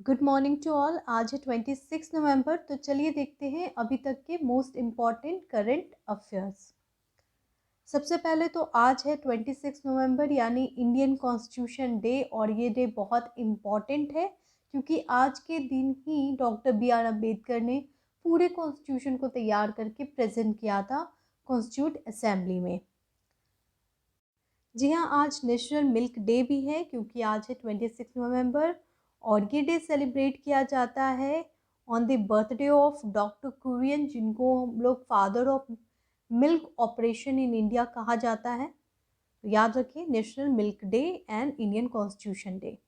Good morning to all. आज है 26 नवंबर। तो चलिए देखते हैं अभी तक के मोस्ट इम्पॉर्टेंट करंट अफेयर्स। सबसे पहले तो आज है 26 नवंबर यानी इंडियन कॉन्स्टिट्यूशन डे, और ये डे बहुत इम्पॉर्टेंट है क्योंकि आज के दिन ही डॉक्टर बी आर अम्बेडकर ने पूरे कॉन्स्टिट्यूशन को तैयार करके प्रेजेंट किया था कॉन्स्टिट्यूट असेंबली में। जी हाँ, आज नेशनल मिल्क डे भी है क्योंकि आज है 26 नवंबर, और ये डे सेलिब्रेट किया जाता है on the birthday of doctor Kurien, जिनको हम लोग father of milk operation in India कहा जाता है। तो याद रखिए, national milk day and Indian constitution day.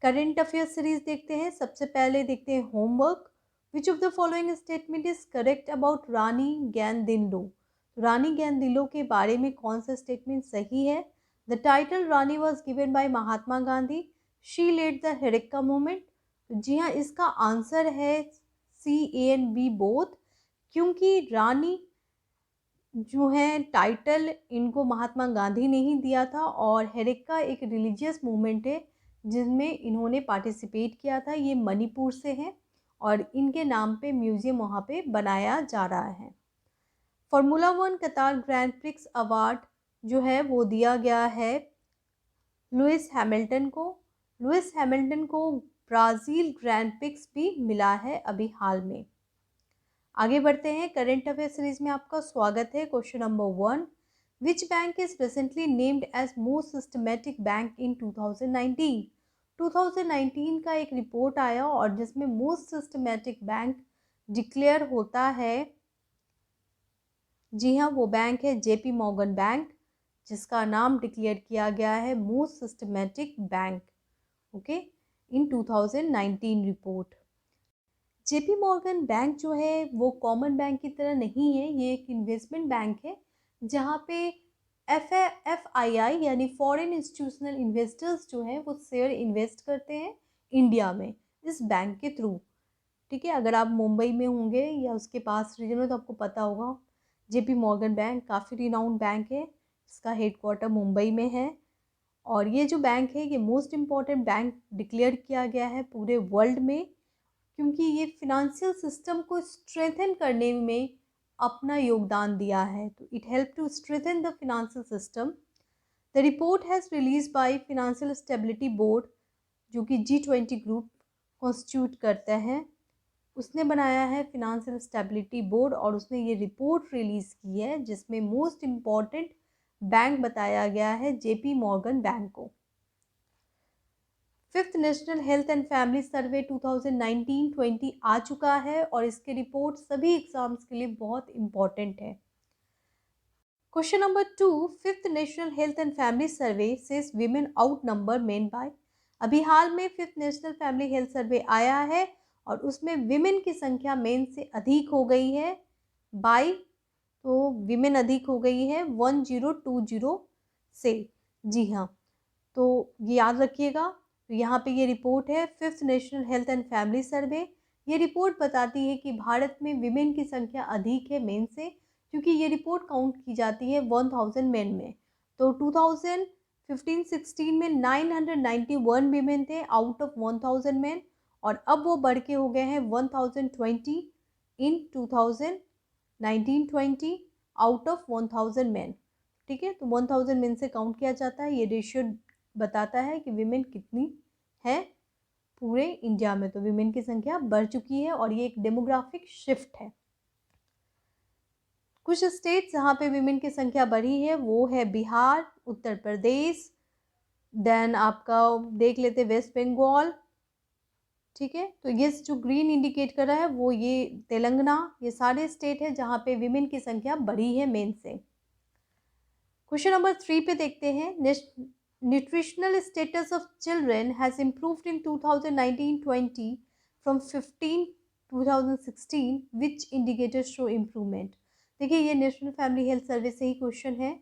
Current affair series देखते हैं। सबसे पहले देखते हैं homework. Which of the following statement is correct about Rani Gaidinliu? Rani Gaidinliu के बारे में कौन सा स्टेटमेंट सही है? The title Rani was given by Mahatma Gandhi. She led the Heraka movement. जी हाँ, इसका आंसर है C, A and B both, क्योंकि रानी जो है टाइटल इनको महात्मा गांधी ने ही दिया था, और हेरेक्का एक रिलीजियस मूवमेंट है जिसमें इन्होंने पार्टिसिपेट किया था। ये मणिपुर से हैं और इनके नाम पे म्यूजियम वहाँ पे बनाया जा रहा है। फार्मूला 1 कतार ग्रैंड प्रिक्स अवार्ड जो है वो दिया गया है लुइस हैमिल्टन को। लुइस हैमिल्टन को ब्राज़ील ग्रैंड प्रिक्स भी मिला है अभी हाल में। आगे बढ़ते हैं। करंट अफेयर सीरीज में आपका स्वागत है। Question number 1, which bank is recently named as most systematic bank in 2019? 2019 का एक रिपोर्ट आया और जिसमें मोस्ट सिस्टमेटिक बैंक डिक्लेयर होता है। जी हाँ, वो बैंक है जेपी मॉर्गन बैंक, जिसका नाम डिक्लेयर किया गया है मोस्ट सिस्टमेटिक बैंक, ओके, इन 2019 रिपोर्ट। जेपी मॉर्गन बैंक जो है वो कॉमन बैंक की तरह नहीं है, ये एक इन्वेस्टमेंट बैंक है जहाँ पे FII यानी फॉरेन इंस्टीट्यूशनल इन्वेस्टर्स जो हैं वो शेयर इन्वेस्ट करते हैं इंडिया में इस बैंक के थ्रू। ठीक है, अगर आप मुंबई में होंगे या उसके पास रीजन में तो आपको पता होगा जेपी मॉर्गन बैंक काफ़ी रिनाउंड बैंक है, इसका हेडक्वार्टर मुंबई में है। और ये जो बैंक है ये मोस्ट इम्पॉर्टेंट बैंक डिक्लेयर किया गया है पूरे वर्ल्ड में, क्योंकि ये फिनेंशियल सिस्टम को स्ट्रेंथन करने में अपना योगदान दिया है। तो it help to strengthen the financial system. The report has release by financial stability board, जो कि G20 ग्रुप कॉन्स्टिट्यूट करता है, उसने बनाया है फिनेंशियल स्टेबिलिटी बोर्ड, और उसने ये रिपोर्ट रिलीज़ की है जिसमें मोस्ट इम्पॉर्टेंट बैंक बताया गया है जेपी मॉर्गन बैंक को। Fifth national health and family survey 2019-20 आ चुका है और इसके रिपोर्ट सभी एग्जाम्स के लिए बहुत इंपॉर्टेंट है। Question number 2, fifth national health and family survey says women out number men by? अभी हाल में fifth national family health survey आया है और उसमें विमेन की संख्या मेन से अधिक हो गई है बाय, तो विमेन अधिक हो गई है 1020 से। जी हाँ, तो ये याद रखिएगा। तो यहाँ पे ये रिपोर्ट है fifth national health and family survey. ये रिपोर्ट बताती है कि भारत में विमेन की संख्या अधिक है मेन से, क्योंकि ये रिपोर्ट काउंट की जाती है 1000 मेन में। तो 2015-16 में 991 विमेन थे आउट ऑफ 1000 मेन, और अब वो बढ़ के हो गए हैं 1020 इन 2019-20 आउट ऑफ 1000 मेन। ठीक है, तो 1000 मेन से काउंट किया जाता है। ये रेशियो बताता है कि विमेन कितनी है पूरे इंडिया में। तो विमेन की संख्या बढ़ चुकी है और ये एक डेमोग्राफिक शिफ्ट है। कुछ स्टेट जहाँ पे विमेन की संख्या बढ़ी है वो है बिहार, उत्तर प्रदेश, देन आपका देख लेते वेस्ट बंगाल। ठीक है, तो ये जो ग्रीन इंडिकेट कर रहा है वो ये तेलंगाना, ये सारे स्टेट है जहाँ पे विमेन की संख्या बढ़ी है मेन से। क्वेश्चन नंबर 3 पे देखते हैं। Nutritional status of children has improved in 2019-20 from 2016, which indicator show improvement? देखिए, ये नेशनल फैमिली हेल्थ सर्वे से ही क्वेश्चन है।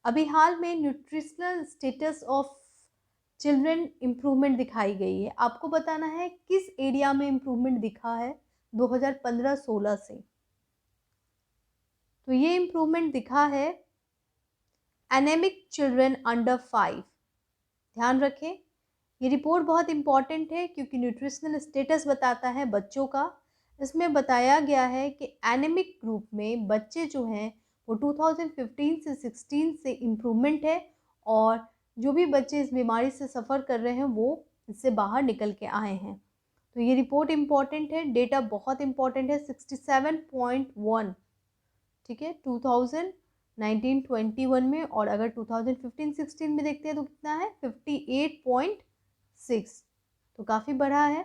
अभी हाल में nutritional status of children improvement दिखाई गई है। आपको बताना है किस एरिया में इम्प्रूवमेंट दिखा है 2015-16 से। तो ये इम्प्रूवमेंट दिखा है एनेमिक चिल्ड्रेन अंडर 5। ध्यान रखें, ये रिपोर्ट बहुत इम्पॉर्टेंट है क्योंकि न्यूट्रिशनल स्टेटस बताता है बच्चों का। इसमें बताया गया है कि एनीमिक ग्रुप में बच्चे जो हैं वो 2015 से 16 से इम्प्रूवमेंट है, और जो भी बच्चे इस बीमारी से सफ़र कर रहे हैं वो इससे बाहर निकल के आए हैं। तो ये रिपोर्ट इम्पॉर्टेंट है, डेटा बहुत इम्पॉर्टेंट है। 67.1, ठीक है, 2019-21 में, और अगर 2015-16 में देखते हैं तो कितना है, 58.6, तो काफ़ी बढ़ा है।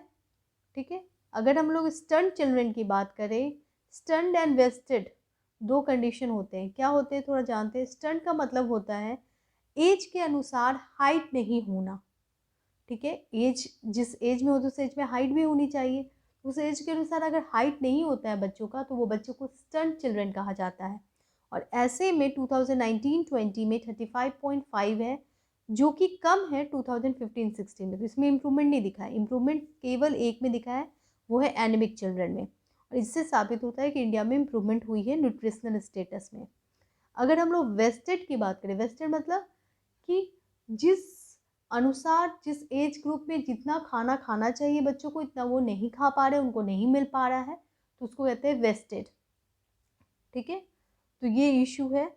ठीक है, अगर हम लोग स्टंट चिल्ड्रन की बात करें, स्टंट एंड वेस्टेड दो कंडीशन होते हैं। क्या होते हैं थोड़ा जानते हैं। स्टंट का मतलब होता है एज के अनुसार हाइट नहीं होना। ठीक है, एज जिस एज में हो तो उस एज में हाइट भी होनी चाहिए। उस एज के अनुसार अगर हाइट नहीं होता है बच्चों का तो वो बच्चों को स्टंट चिल्ड्रन कहा जाता है। और ऐसे में 2019-20 में 35.5 है, जो कि कम है 2015-16 में। तो इसमें इम्प्रूवमेंट नहीं दिखा है, इम्प्रूवमेंट केवल एक में दिखा है, वो है एनीमिक चिल्ड्रन में। और इससे साबित होता है कि इंडिया में इम्प्रूवमेंट हुई है न्यूट्रिशनल स्टेटस में। अगर हम लोग वेस्टेड की बात करें, वेस्टेड मतलब कि जिस अनुसार जिस एज ग्रुप में जितना खाना खाना चाहिए बच्चों को, इतना वो नहीं खा पा रहे, उनको नहीं मिल पा रहा है, तो उसको कहते हैं वेस्टेड। ठीक है, तो ये इशू है,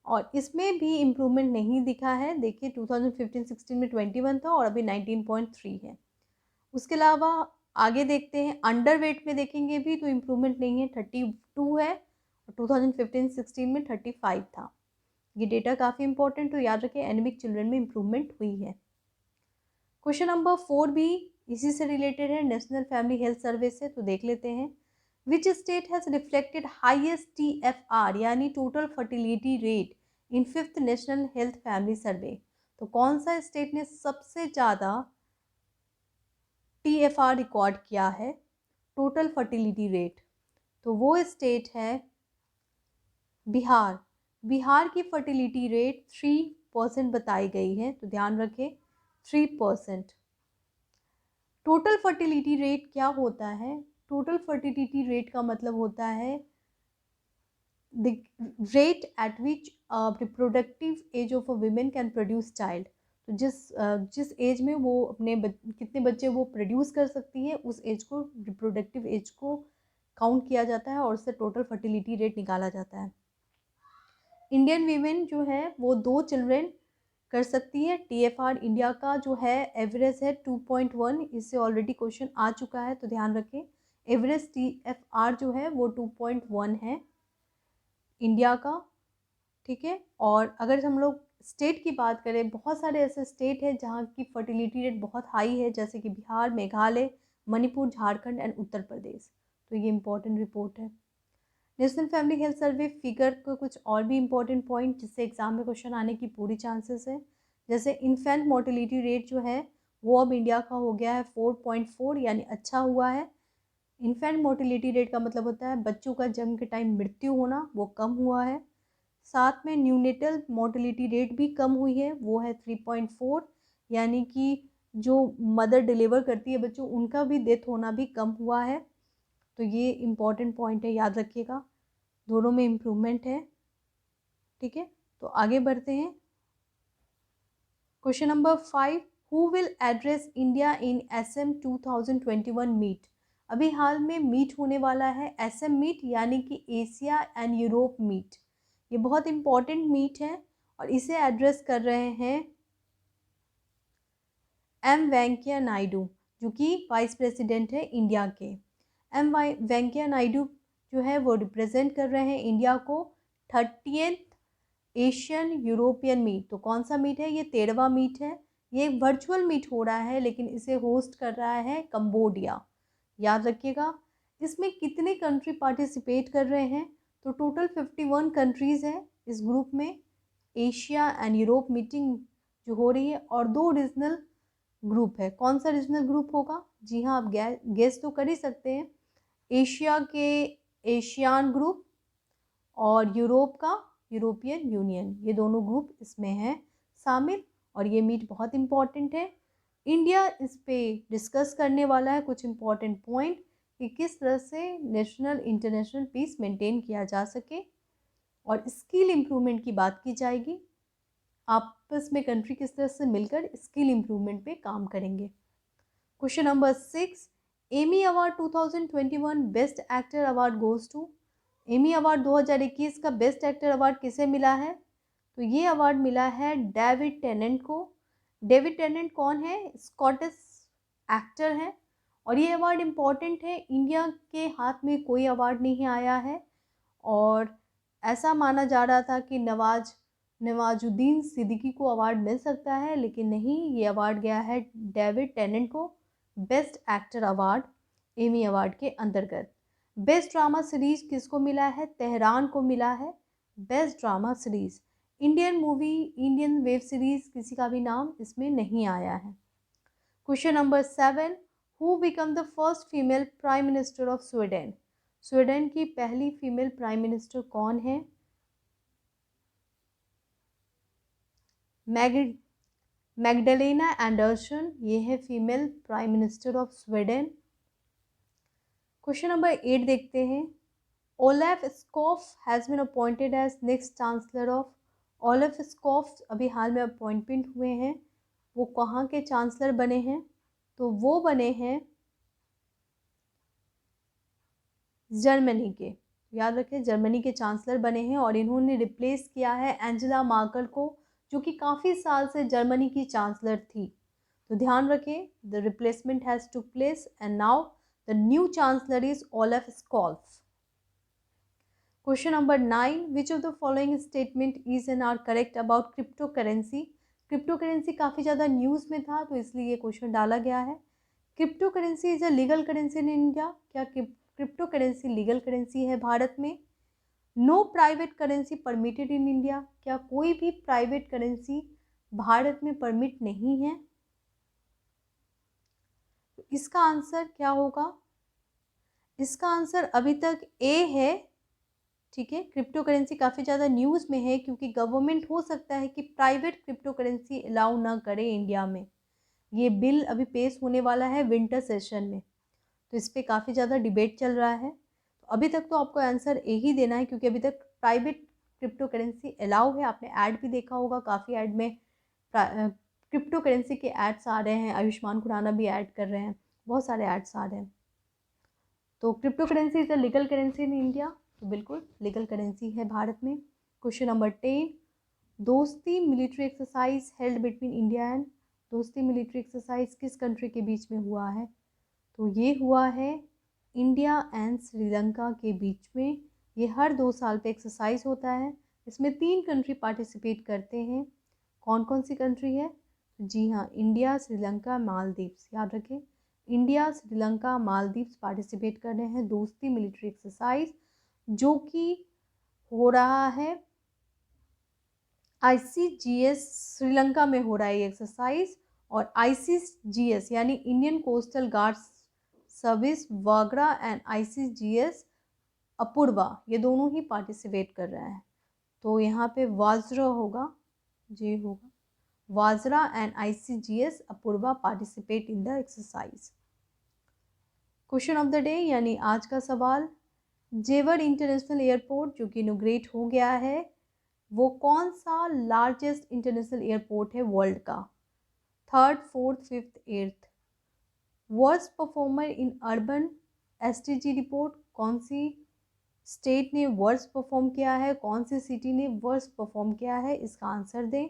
और इसमें भी इम्प्रूवमेंट नहीं दिखा है। देखिए 2015-16 में 21 था और अभी 19.3 है। उसके अलावा आगे देखते हैं, अंडर वेट में देखेंगे भी तो इम्प्रूवमेंट नहीं है, 32 है, और 2015-16 में 35 था। ये डेटा काफ़ी इंपॉर्टेंट, तो याद रखें एनीमिक चिल्ड्रन में इम्प्रूवमेंट हुई है। क्वेश्चन नंबर 4 भी इसी से रिलेटेड है, नेशनल फैमिली हेल्थ सर्वे से, तो देख लेते हैं। Which state has reflected highest TFR यानी total fertility rate in 5th national health family survey. तो कौन सा स्टेट ने सबसे ज़्यादा TFR रिकॉर्ड किया है, टोटल फर्टिलिटी रेट? तो वो स्टेट है बिहार। बिहार की फर्टिलिटी रेट 3% बताई गई है, तो ध्यान रखें 3%। टोटल फर्टिलिटी रेट क्या होता है? टोटल फर्टिलिटी रेट का मतलब होता है the rate at which reproductive age of a women can produce child. तो जिस एज में वो अपने कितने बच्चे वो प्रोड्यूस कर सकती है, उस एज को, रिप्रोडक्टिव एज को काउंट किया जाता है और उससे टोटल फर्टिलिटी रेट निकाला जाता है। इंडियन वीमेन जो है वो 2 चिल्ड्रन कर सकती है। TFR इंडिया का जो है एवरेज है 2.1, इससे ऑलरेडी क्वेश्चन आ चुका है, तो ध्यान रखें। एवरेज TFR जो है वो 2.1 है इंडिया का। ठीक है, और अगर हम लोग स्टेट की बात करें, बहुत सारे ऐसे स्टेट हैं जहाँ की फर्टिलिटी रेट बहुत हाई है, जैसे कि बिहार, मेघालय, मणिपुर, झारखंड एंड उत्तर प्रदेश। तो ये इंपॉर्टेंट रिपोर्ट है। नेशनल फैमिली हेल्थ सर्वे फिगर को कुछ और भी इंपॉर्टेंट पॉइंट जिससे एग्जाम में क्वेश्चन आने की पूरी चांसेस है। जैसे इन्फेंट मोर्टेलिटी रेट जो है वो अब इंडिया का हो गया है 4.4, यानी अच्छा हुआ है। इन्फेंट मोर्टेलिटी रेट का मतलब होता है बच्चों का जन्म के टाइम मृत्यु होना, वो कम हुआ है। साथ में न्यूनेटल मोर्टेलिटी रेट भी कम हुई है, वो है 3.4, यानी कि जो मदर डिलीवर करती है बच्चों, उनका भी डेथ होना भी कम हुआ है। तो ये इम्पॉर्टेंट पॉइंट है, याद रखिएगा, दोनों में इम्प्रूवमेंट है। ठीक है, तो आगे बढ़ते हैं। Question number 5, who will address India in SM 2021 मीट? अभी हाल में मीट होने वाला है, SM मीट, यानी कि एशिया एंड यूरोप मीट। ये बहुत इंपॉर्टेंट मीट है और इसे एड्रेस कर रहे हैं M वेंकैया नायडू, जो कि वाइस प्रेसिडेंट है इंडिया के। M वेंकैया नायडू जो है वो रिप्रेजेंट कर रहे हैं इंडिया को 30th एशियन यूरोपियन मीट। तो कौन सा मीट है? ये 13वां मीट है। ये एक वर्चुअल मीट हो रहा है, लेकिन इसे होस्ट कर रहा है कंबोडिया। याद रखिएगा। इसमें कितने कंट्री पार्टिसिपेट कर रहे हैं? तो टोटल 51 कंट्रीज़ हैं इस ग्रुप में। एशिया एंड यूरोप मीटिंग जो हो रही है, और 2 रीजनल ग्रुप है। कौन सा रीजनल ग्रुप होगा? जी हाँ, आप गेस तो कर ही सकते हैं। एशिया के एशियान ग्रुप और यूरोप का यूरोपियन यूनियन, ये दोनों ग्रुप इसमें हैं शामिल। और ये मीट बहुत इम्पॉर्टेंट है। इंडिया इस पे डिस्कस करने वाला है कुछ इम्पॉर्टेंट पॉइंट कि किस तरह से नेशनल इंटरनेशनल पीस मेंटेन किया जा सके, और स्किल इम्प्रूवमेंट की बात की जाएगी। आप आपस में कंट्री किस तरह से मिलकर स्किल इम्प्रूवमेंट पे काम करेंगे। Question number 6, Emmy award 2021 best actor award goes to. Emmy award 2021 का बेस्ट एक्टर अवार्ड किसे मिला है? तो ये अवार्ड मिला है डेविड टेनेंट को। डेविड टेनेंट कौन है? स्कॉटिश एक्टर है और ये अवार्ड इम्पॉर्टेंट है। इंडिया के हाथ में कोई अवार्ड नहीं आया है और ऐसा माना जा रहा था कि नवाजुद्दीन सिद्दीकी को अवार्ड मिल सकता है, लेकिन नहीं, ये अवार्ड गया है डेविड टेनेंट को best actor award Emmy award के अंतर्गत। बेस्ट ड्रामा सीरीज किसको मिला है? तेहरान को मिला है best drama series. Indian movie, Indian web series किसी का भी नाम इसमें नहीं आया है। Question number 7, who become the first female prime minister of Sweden. Sweden की पहली फीमेल प्राइम मिनिस्टर कौन है? मैग्डलेना एंडरसन, ये है female prime minister of Sweden. Question number 8 देखते हैं। Olaf Scholz has been appointed as next chancellor of. Olaf Scholz अभी हाल में अपॉइंटमेंट हुए हैं। वो कहाँ के चांसलर बने हैं? तो वो बने हैं जर्मनी के। याद रखें, जर्मनी के चांसलर बने हैं और इन्होंने रिप्लेस किया है एंजेला मार्केल को, जो कि काफ़ी साल से जर्मनी की चांसलर थी। तो ध्यान रखें, the replacement has took place and now the new chancellor is Olaf Scholz. Question number 9, which of the following statement is and are correct about crypto currency. Crypto currency काफ़ी ज़्यादा news में था, तो इसलिए ये क्वेश्चन डाला गया है। Cryptocurrency is a legal currency in India. क्या क्रिप्टो करेंसी लीगल करेंसी है भारत में? No private currency permitted in India. क्या कोई भी प्राइवेट करेंसी भारत में परमिट नहीं है? तो इसका आंसर क्या होगा? इसका आंसर अभी तक ए है। ठीक है, क्रिप्टो करेंसी काफ़ी ज़्यादा न्यूज़ में है क्योंकि गवर्नमेंट हो सकता है कि प्राइवेट क्रिप्टो करेंसी अलाउ ना करे इंडिया में। ये बिल अभी पेश होने वाला है विंटर सेशन में, तो इस पर काफ़ी ज़्यादा डिबेट चल रहा है। तो अभी तक तो आपको आंसर ए ही देना है क्योंकि अभी तक प्राइवेट क्रिप्टो करेंसी अलाउ है। आपने ऐड भी देखा होगा, काफ़ी ऐड में क्रिप्टो करेंसी के ऐड्स आ रहे हैं। आयुष्मान खुराना भी ऐड कर रहे हैं, बहुत सारे ऐड्स आ रहे हैं। तो crypto currency is a legal currency in India. तो बिल्कुल लीगल करेंसी है भारत में। क्वेश्चन नंबर 10, दोस्ती military exercise held between India and. दोस्ती मिलिट्री एक्सरसाइज किस कंट्री के बीच में हुआ है? तो ये हुआ है इंडिया एंड श्रीलंका के बीच में। ये हर 2 साल पे एक्सरसाइज होता है। इसमें 3 कंट्री पार्टिसिपेट करते हैं। कौन कौन सी कंट्री है? जी हाँ, इंडिया, श्रीलंका, मालदीव्स। याद रखें, इंडिया, श्रीलंका, मालदीव्स पार्टिसिपेट कर रहे हैं दोस्ती मिलिट्री एक्सरसाइज, जो कि हो रहा है ICGS श्रीलंका में हो रहा है ये एक्सरसाइज। और ICGS यानी Indian coastal guards service Vagra and ICGS Apoorva, ये दोनों ही पार्टिसिपेट कर रहे हैं। तो यहाँ पे वाजरा होगा, जी होगा Vajra and ICGS Apoorva participate in the exercise. Question of the day यानी आज का सवाल, जेवर इंटरनेशनल एयरपोर्ट जो कि इनोग्रेट हो गया है, वो कौन सा लार्जेस्ट इंटरनेशनल एयरपोर्ट है वर्ल्ड का? 3rd, 4th, 5th, 8th। Worst performer in urban SDG report, कौन सी स्टेट ने वर्स्ट परफॉर्म किया है, कौन सी सिटी ने वर्स्ट परफॉर्म किया है? इसका आंसर दें।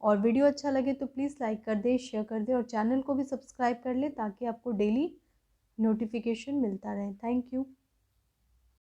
और वीडियो अच्छा लगे तो प्लीज़ लाइक कर दें, शेयर कर दें और चैनल को भी सब्सक्राइब कर लें ताकि आपको डेली नोटिफिकेशन मिलता रहे। Thank you.